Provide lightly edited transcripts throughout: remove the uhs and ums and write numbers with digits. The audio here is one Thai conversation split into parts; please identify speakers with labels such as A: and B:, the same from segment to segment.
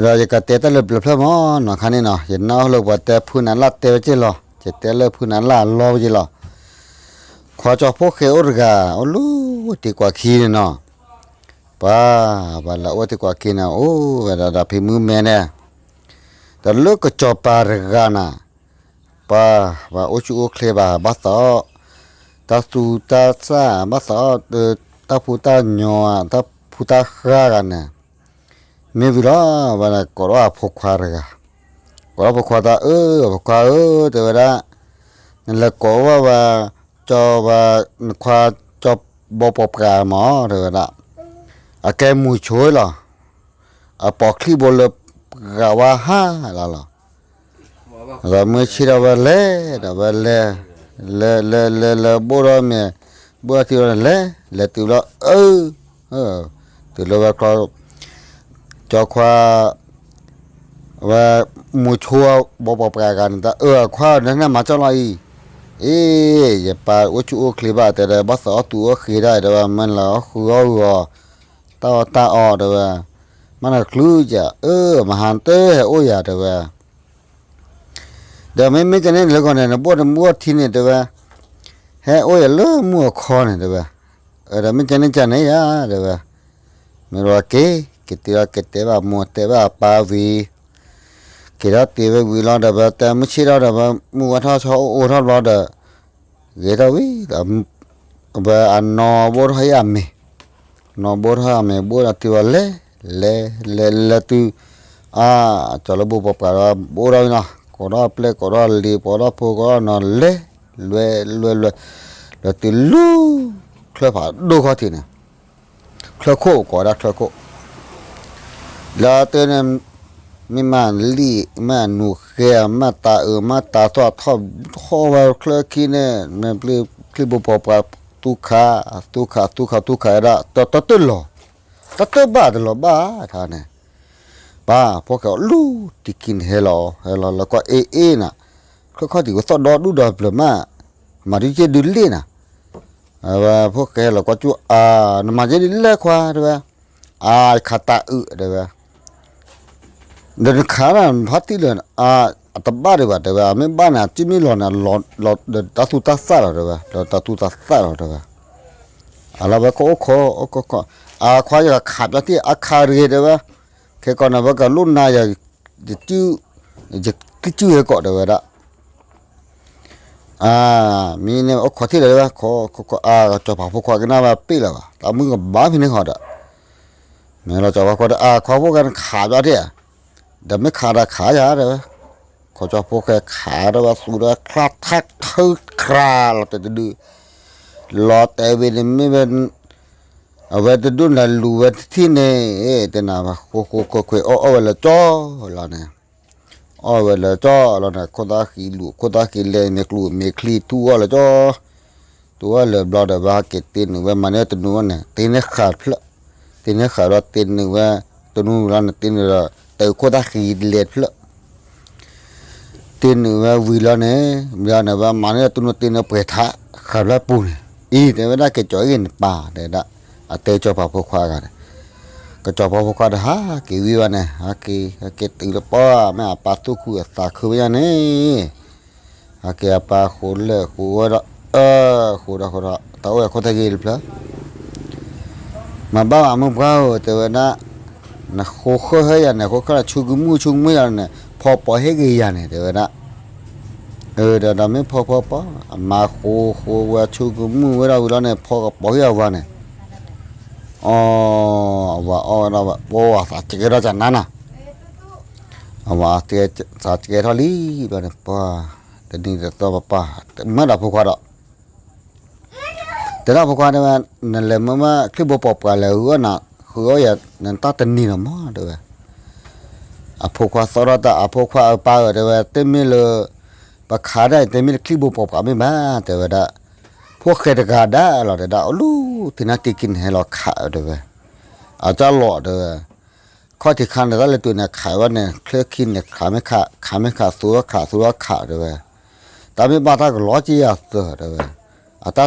A: เราจะกระเตะตะลึบเพิ่มอ๋อหนอคันนี้เนาะเห็นเนาะเราว่าแต่ผู้นั้นละเตะจิหรอจะเตะเลยผู้นั้นละรอจิหรอขอจอพวกเขอร์กาโอ้ลูตีกว่าขี้เนาะป้าบ้านละว่าตีกว่าขี้นะโอ้เวลาดับพิมือแม่เนี่ยแต่เลิกก็จอปาร์กานะป้าว่าโอชูโอเคบ้าบ้าสอตาสูตาซาบ้าสอตาผู้ตาหนัวตาผู้ตาข้ากันเนี่ยไม่วิลาวันนั้นก็รอพกควาร์กาก็รอพกควาตาพกควาแต่เวลานั่นแหละก็ว่าจอว่าควาจอบปอบกาหมอเดี๋ยวนะอาแกมูช่วยหรอปอกขี้บอลกะว่าห้าละเราเมื่อชีเราเล่เราเล่บัวเมียบัวที่เราเล่ที่เราที่เราว่าเขาจอควาว่ามูชัวบปอบกากันแต่ควานั่นมาจ้าอะไรอย่าไปว่าชูคลิปแต่เดี๋ยวบัสเอาตัวขี้ได้เดี๋ยวมันละคือเอาตาออเดี๋ยวมันคลุ้ยจะมาหันเตะโอ้ยเดี๋ยวไม่จะเนี่ยแล้วก็เนี่ยบัวที่เนี่ยเดี๋ยวเฮ้โอ้ยเลื่อมัวคอเนี่ยเดี๋ยวเดี๋ยวไม่จะเนี่ยจะเนี่ยเดี๋ยวไม่รู้เกติว่าเกติว่ามัวเตว่าปาวีเกี่ยวกับตีไปวิลาเดี๋ยวแต่ไม่ใช่เราเดี๋ยวมัวท่าชอโอ้ท่ารอเดี๋ยวเกี่ยวกับวิแบบอันนอบัวให้ยามมีนอบัวให้ยามบัวที่ว่าเล่ตัวจะระบุปกติบัวเราเนาะก็รอเพลก็รอลีก็รอพูก็รอนอนเล่แล้วตัวลูเคลื่อนผ่านดูเขาทีเนี่ยเคลื่อนโค้ก็ได้เคลื่อนโค้แล้วตัวนั้นมีมันลีมันหนูเขียมาตาตัวท่อว่าเคลื่อนขี้เนี่ยมันเพลบุปผาตุขาได้ตัวหล่อตัวบ้าตลอดบ้าท่านเนี่ยป้าพวกเขาลู่ที่กินเฮลแล้วก็น่ะเขาที่ก็สอดดูดอเปล่ามาดิเจดุลีน่ะว่าพวกเขาเราก็จู่นมาเจดุลีควาด้วยขาตาด้วยเดินขาหน้าพัดที่เลยตับบ้าด้วยด้วยไม่บ้านน่ะจิมีหล่อน่ะหล่อตาตุตาสารด้วยตาตุตาสารด้วยอะไรแบบก็ควายจะขาดที่ขาเรียด้วยแค่ก่อนนะว่าก็ลุ่นนายจะจื้อก็ด้วยมีเนี่ยขอที่เลยว่าขอจะพาพวกควายกันหน้ามาปีแล้วแต่มึงก็บ้าพี่นึกหอดเนี่ยเราจะว่าควายพวกกันขาดที่เดี๋ยวไม่ขาอย่าเลยเขาจะพวกแค่ขาแล้วว่าสุดแล้วคลาดทักทึกคราเราจะดูรอแต่เวลาไม่เป็นเอาไว้จะดูนั่นรู้ว่าที่เนี่ยแต่น่ะว่าคุยเอาไว้ละจ้อเราเนี่ยเอาไว้ละจ้อเราเนี่ยคนตาขี้เล่นเนี่ยกลัวเมฆลีตัวละจ้อตัวเลยบลอดว่าเกตินว่ามันเนี่ยตัวนู้นเนี่ยตีนขาดเพลตีนขาดว่าตีนว่าตัวนู้นเราเนี่ยตีนเราแต่คนตาขี้เล่นเพลตีนว่าวิลาเนี่ยว่ามันเนี่ยตัวนู้นตีนเปิดท่าขาดแล้วปูนแต่ว่าได้เกิดจ่อยกันป่าเด็ดเตะจอพาพวกควากันก็จอพาพวกควาฮะกี่วิวันเนี่ยกี่ติงละป้าไม่ปาตุคุยตาคือยังเนี่ยกี่ปาขุนเลยขุนขุนตัวคนตะกี้หรือเปล่ามาบ้ามึงเขาแต่ว่านะโคเฮียเนี่ยโคก็ชุกมือเนี่ยพอปล่อยให้กี่ยันเนี่ยแต่ว่าเดี๋ยวไม่พอมาโคว่าชุกมือเราเนี่ยพอกับปล่อยเอาวันเนี่ยเราว่าสัจเกล้าจันนั่นน่ะว่าสัจเกล้าลีแบบนี้ป้าแต่นี่ตัวป้าเมื่อเราพูดว่าแต่เราพูดว่าเนี่ยนั่นแหละมันคลิปปอบกันแล้วนะคือว่าอย่างนั้นตัดนี่นะมั้งด้วยพูดว่าสระตาพูดว่าป้าเดี๋ยวเต็มเลยปากขาได้เต็มเลยคลิปปอบกันไม่มาแต่ว่าพวกเคยกาได้เราได้ลูที่นักที่กินให้เราขายด้วยอาจจะหล่อด้วยข้อที่คันเราเลยตัวเนี่ยขายว่าเนี่ยเครื่องกินเนี่ยขายไม่ขาดตัวขาดด้วยแต่ไม่บ้าถ้าก็ล้อจีอาตัวด้วยอาตา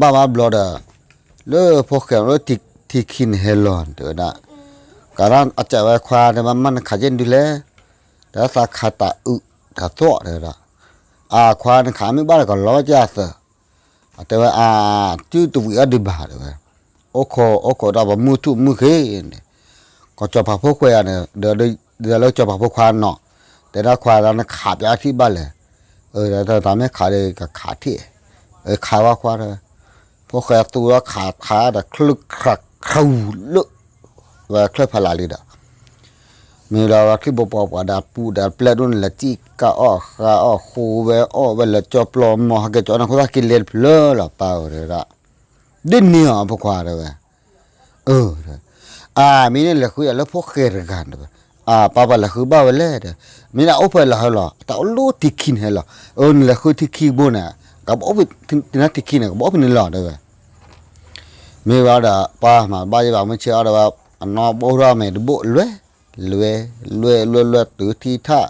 A: บ้าบล็อดเลยพวกแกเราที่ ที่คินเฮลอนเดี๋ยวนะการันอาจจะว่าควาแต่มันขยันดูแลแต่สักขาตาถ้าโตเดี๋ยวนะควาขาไม่บ้าก็ล้อจ้าเสแต่ว่าจื้อตัวอดีบาเดี๋ยวโอโคเราแบบมือเขยก็จะพาพวกควายเนี่ยเดี๋ยวเราจะพาพวกควายเนาะแต่ถ้าควายเราเนี่ยขาดยาที่บ้านเลยแต่ทำให้ขาดเลยกับขาที่ขาว่าควายเลยพวกควายตัวขาแต่คลึกคลักเข้าลึกว่าเคลื่อนพลาลิดามีเราที่บอกว่าดาปูดาเปลดุนละจีก้าคูเวเวลจบลมมหกจอนะเขาว่ากินเลี้ยเพลอละเปล่าเลยละดินเนี่ยพวกควายเลยมีเนี่ยแหละคุยแล้วพวกเคยกันด้วยป้าละคือบ้าเวล่เด้มีน่ะอุปละเหรอแต่เอาลูติกินเหรอนี่แหละคือที่ขี้บุญน่ะกับอุปที่นั่นที่กินน่ะกับอุปนี่หล่อด้วยมีว่าเด้ป้ามาบ้าจะบอกไม่เชื่อเด้ว่าน้องบัวเราไม่ดูบุรวยตัวที่ท่า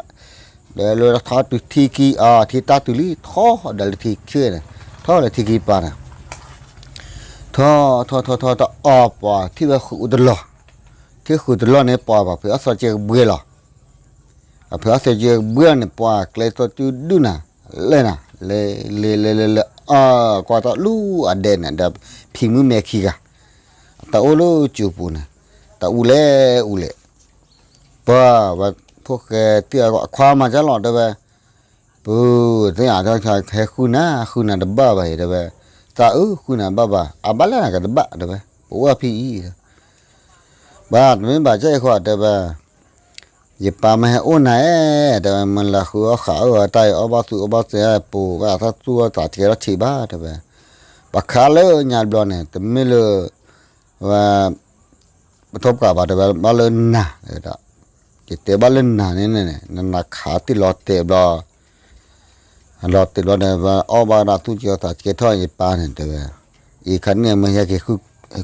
A: เดี๋ยวรวยท่าตัวที่ขี้ที่ตาตัวนี้ท่อเดี๋ยวที่เชื่อน่ะท่อเลยที่ขี้ป้าน่ะท่อป่ะที่ว่าอุดหล่อที่ขุดล้อเนี่ยปอแบบเพื่อสอดเจอเบื่อหรอเพื่อสอดเจอเบื่อเนี่ยปอเกลตัวจุดดูนะเลยนะเลยกว่าตัวลู่เด่นเนี่ยพิมพ์เมฆีกะแต่โอลูจูปูนะแต่อุเล่ป้าว่าพวกเตี้ยก็ความมาจะหลอดได้ไหมปูที่อาจจะใช้คุณนะดับบ้าไปได้ไหมแต่คุณนะบ้าบ้าแล้วนะก็ดับบ้าได้ไหมปูว่าพี่บ้านไม่บาดใจขวดแต่ว่าอย่าปาไม่ให้โอ้ไหนแต่มันละคือขาตายบาสุบาเสียปูว่าถ้าตัวตัดเกลือชีบ้าแต่ว่าปากขาเลยหยาดบลอนเนี่ยแต่ไม่เลยว่าทบกับบาดแต่ว่าบาลนน่ะเดี๋ยวจิตเตบาลนน่ะนี่นั่นนักขาที่รอเตบรอเนี่ยว่าบาดตุจิตัดเกลือท่ออย่าปาเนี่ยแต่ว่าอีกครั้งเนี่ยมันยัง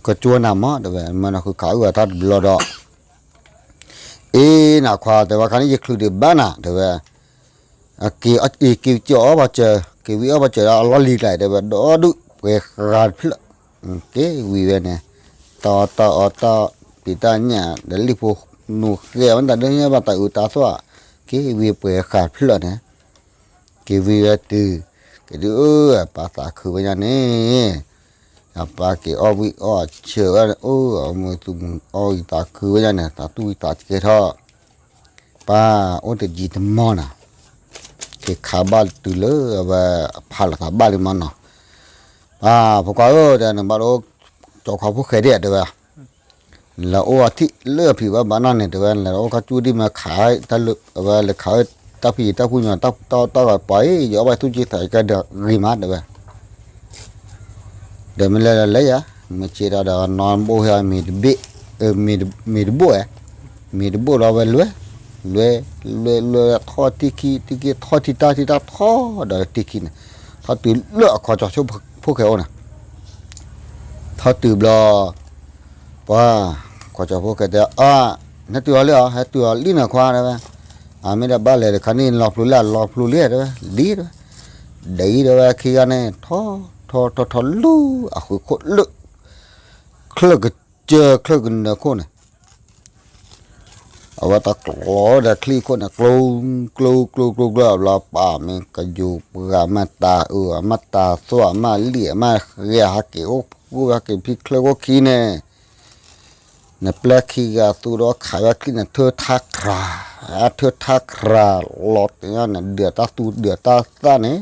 A: ก็จวนน้ำเดี๋ยวมันคือขาตัดบลอดน่ะควาแต่ว่าครั้งนี้จะคลุดบ้านะเดี๋ยวกี่จ่อมาเจอกี่วิมาเจอล้อลีไหลเดี๋ยวดูเวกัดพลวิเวเนี่ยต่อปีตาเนี่ยเดี๋ยวรีบนูเกี่ยมันแต่เดี๋ยวนี้มาแต่อุตาสวะวิเวกัดพลเนี่ยวิเวตือดูภาษาคือว่าอย่างนี้apa ke obi cherwa mo tu ta khu ya na ta tu ta ke tho pa o te ji te mo na ke kha ba tu le ba pha la ba le mo na pho ka de na ba ro cho kha pho khe de de ba la o thi le phi ba na ne de ba la o ka chu di ma kha ta le ba le kha ta phi ta pu nya ta ba pai yo ba tu ji thai ka de ri ma de baเดี๋ยวมันเลยไม่เชื่อเรานอนบ่อยมีดบิมีดบ่เราไปเลยทอดที่ขี้ทอดที่ตาทอดเดี๋ยวที่ขี้นะทอดตื่นเลือกขอจอดช่วพวกเขานะทอดตื่นรอว่าขอจอดพวกเขาเดี๋ยวนั่นตัวเลยให้ตัวลิ้นควาได้ไหมไม่ได้บ้าเลยคันนี้รอพลุเลี้ยได้ไหมดีด้วยขี้กันเนี่ยทอลูคุยคนลึกเคลื่อนเจอเคลื่อนเนี่ยคนเนี่ยเอาว่าตะกลอเด็กคลีคนเนี่ยกลูเราป่ามันก็อยู่เปลือกมาตามาตาสวมาเลี่ยมาเรียหักเกี่ยวกูหักเกี่ยวพี่เคลื่อนก็ขี้เนี่ยแปลกขี้ก็ตัวเราขายว่าขี้เนี่ยเธอทักราหลอดเนี่ยเดือดตาตูเดือดตาเนี่ย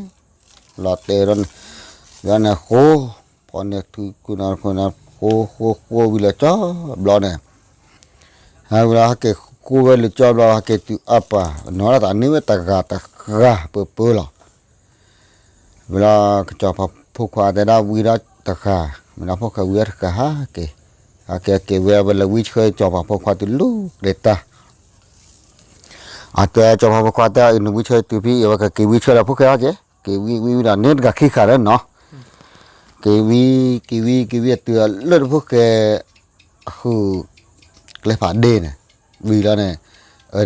A: หลอดเตรอนวันนี้โคพอเนี่ยคือคุณโควิลจ้าบลอเนี่ยเวลาเกี่ยวกูวิลจ้าบลอเกี่ยวapaนอร์ตอันนี้เวตากาเปื่อหรอเวลาจะพอพวกควาแต่ดาวิรัตตะขาเวลาพวกเขาวิรัตกะฮะเกี่ยวเวลาวิชเคยจะพอพวกควาตุลูเดต้าแต่จะพอพวกควาแต่อินวิชเคยตุพี่ว่าเกี่ยววิชเคยพวกเขาเจ๊เกี่ยววิรัตเนื้อกับขี้ขาดเนาะกีวีตัวเลือดพวกแกคือเลยผ่านเดนวีแล้วเนี่ย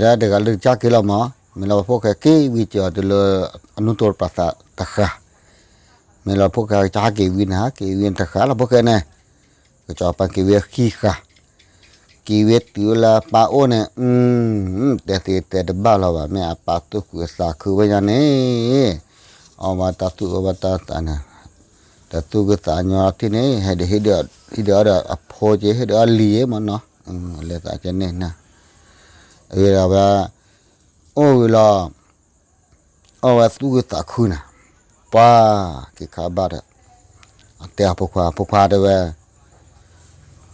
A: ได้เด็กเรื่องจักกี่เราหมอเมื่อเราพวกแกกีวีจอดเลยอนุตัวภาษาตะขาเมื่อเราพวกแกจักกีวีนะกีวีตะขาเราพวกแกเนี่ย ก็จะไปกิเวขี้ค่ะกิเวตัวละปาโอเนี่ยแต่เดบ้าเราว่าไม่อาปาตุกุสาคือว่าอย่างนี้เอามาตัดตัวมาตัดอันนั้นแต่ตัวก็ตาญาที่นี่ให้เดี๋ยวอพอเจให้เดี๋ยวลีมันเนาะเลยตาจะเนี่ยนะเวลาว่าโอ้เวลาเอาว่าตัวก็ตาคุณนะป้าที่ขาบาดแต่พวกเดี๋ยว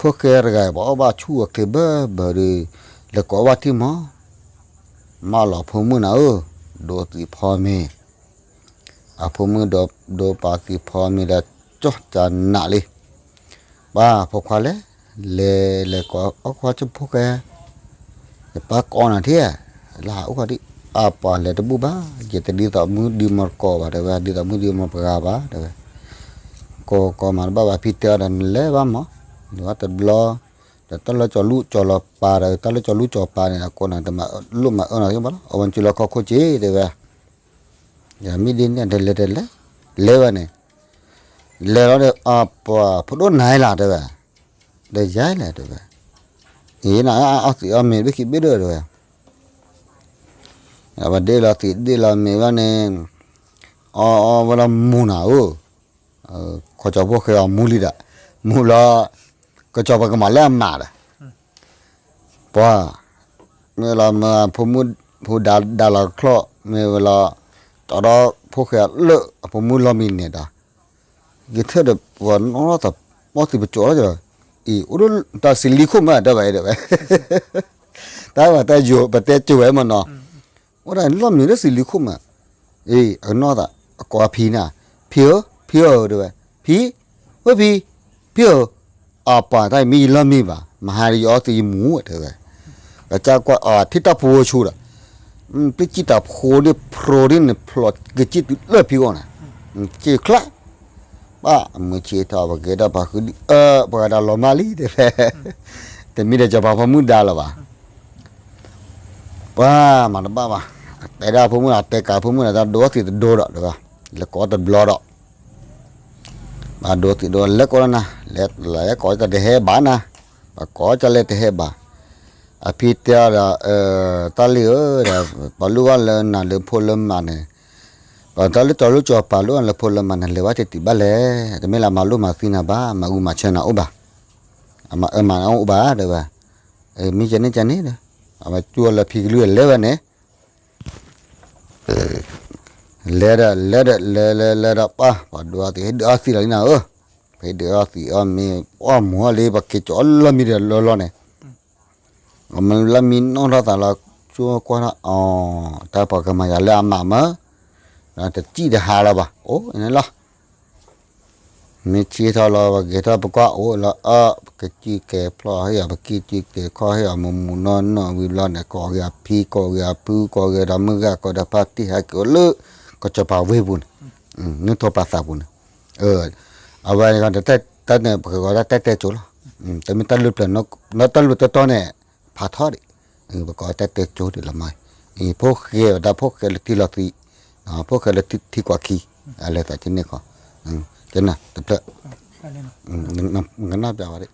A: พวกแกระไงบอกว่าชั่วเก็บบ่ดีแล้วก็ว่าที่มาหลอกพวกมึงนะโดนตีพ่อแม่พวกมึงโดนปากตีพ่อแม่แล้วจ่อจันหนักเลยบ้าพวกเลยก็เอาควาจะพวกแกปากอ่อนนะเที่ยลาอุกดิปาเลยตะบูบ้าเจตดีต่อมือดีมารกอบาเดี๋ยวดีต่อมือดีมารปากาบ้าเดี๋ยวก็มันบ้าพิจารณาเลยบ้ามั้งเดี๋ยวแต่บล้อแต่ตอนเราจะรู้จะเราปาเลยตอนเราจะรู้จะปาเนี่ยคนนั้นแต่มารู้มาอะไรกันบ้างเอาวันจุลก็เข้าใจเดี๋ยวอย่ามีดินเนี่ยเดี๋ยวเลวเนี่ยเลวเนี่ยพอโดนไหนล่ะเดี๋ยวย้ายเลยเดี๋ยวนี่นะเอาเมย์ไปคิดไปเรื่อยเลยวันเดียวเราเมย์ว่าเนี่ยเวลามูน่ะเขาจะพวกเขามูลีดะมูลก็จะไปกันมาแล้วมาเลยเพราะเมื่อเรามาพูดดาลคลอเมื่อเวลาตอนเราพวกเขาเลิกพูดเรามีเนี่ยด่ายิ่งเท่าเดิมวันนั้นแต่ว่าที่ไปจ่อเลยอุดตาสิลิคุมาได้ไหมแต่อยู่ประเทศจู่ไอ้มันเนาะว่าแต่เรามีเรื่องสิลิคุมาอันนั้นแต่ก็พีน่ะพีด้วยว่าพีป่าได้มีละมีบ่ามหาริยอตีหมูเถอะก็จะก็ที่ตาพูชูละไปจิตาพูนี่โปรดินพลอตก็จิตเลือดผิวน่ะจิคละป้ามือเชี่ยท่าว่าเกิดอะไรขึ้นปกติเรามาลีเด้แต่มีแต่จะพาพมุดดาละบ่าป้ามันบ้าบ่าแต่ดาพมุดแต่กาพมุดแต่โดดที่โดดเด้อแล้วก็แต่บลอดมาโดดแล้วก็นะแล้วก็จะได้เห็บบ้านะก็จะเล่นเห็บบ้าพิจารณาตาลีปลุวันเลยนะเรื่องพลมันเนี่ยตอนตอนรู้จักปลุวันเรื่องพลมันเลยว่าจะติดบ้าเลยแต่ไม่ละมารู้มาฟินาบ้ามาอุมาเชนะอุบะมาเอาอุบะเดี๋ยวมีเจนี่เด้อมาจั่วละพิกลุยเลวเนี่ยเลดป้าพอดูที่เดือดสิเลยนะไปเดือดสิมีมัวเลยบักเกจอลละมีเดือดล้อเนี่ยมันละมีน้องเราแต่ละชัวกว่าแต่พอกันมาอย่าเล่นมาแต่จีเดือดหาละบ่นี่ล่ะมีจีทอละบักเกจปกว่าละกจีแกพลอยบักจีแกข้อให้มุนนวิลล์เนี่ยก็อย่าพีก็อย่าปูก็อย่าดำมือก็ดาปาติให้ก็เลยก็จะพาเวบุญนึกตัวภาษาบุญเอาไว้กันแต่เนี่ยก็แต่จุลแต่มีตลุดเลยนตลุดตัวเนี่ยพาทอดก็แต่จุดละไม่พวกเกี่ยวกับพวกเกี่ยวที่เราที่พวกเกี่ยวที่กว่าขี้อะไรแต่ที่นี่ก็จะน่ะแต่งั้นน่าจะว่าดิ